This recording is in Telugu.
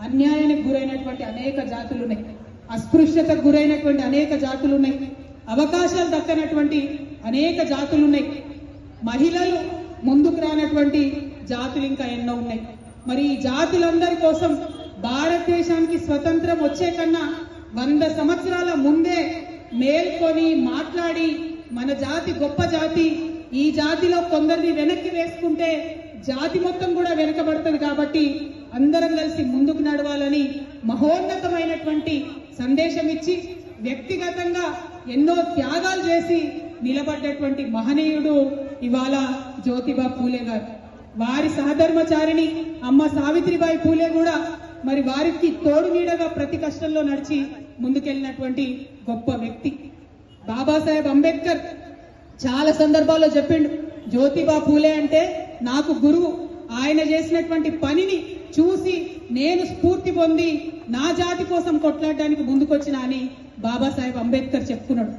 అన్యాయానికి గురైనటువంటి అనేక జాతులు ఉన్నాయి, అస్పృశ్యతకు గురైనటువంటి అనేక జాతులు ఉన్నాయి, అవకాశాలు దక్కనటువంటి అనేక జాతులు ఉన్నాయి, మహిళలు ముందుకు రానటువంటి జాతులు ఇంకా ఎన్నో ఉన్నాయి. మరి ఈ జాతులందరి కోసం భారతదేశానికి స్వతంత్రం వచ్చే కన్నా 100 సంవత్సరాల ముందే మేల్కొని మాట్లాడి మన జాతి గొప్ప జాతి, ఈ జాతిలో కొందరిని వెనక్కి వేసుకుంటే జాతి మొత్తం కూడా వెనకబడుతుంది కాబట్టి అందరం కలిసి ముందుకు నడవాలని మహోన్నతమైనటువంటి సందేశం ఇచ్చి వ్యక్తిగతంగా ఎన్నో త్యాగాలు చేసి నిలబడ్డటువంటి మహనీయుడు ఇవాళ జ్యోతిబా పూలే గారు. వారి సహధర్మచారిణి అమ్మ సావిత్రిబాయి పూలే కూడా మరి వారికి తోడు నీడగా ప్రతి కష్టంలో నడిచి ముందుకెళ్ళినటువంటి గొప్ప వ్యక్తి. బాబాసాహెబ్ అంబేద్కర్ చాలా సందర్భాల్లో చెప్పిండు, జ్యోతిబా పూలే అంటే నాకు గురువు, ఆయన చేసినటువంటి పనిని చూసి నేను స్ఫూర్తి పొంది నా జాతి కోసం కొట్లాడడానికి ముందుకొచ్చిన అని బాబాసాహెబ్ అంబేద్కర్ చెప్పుకున్నాడు.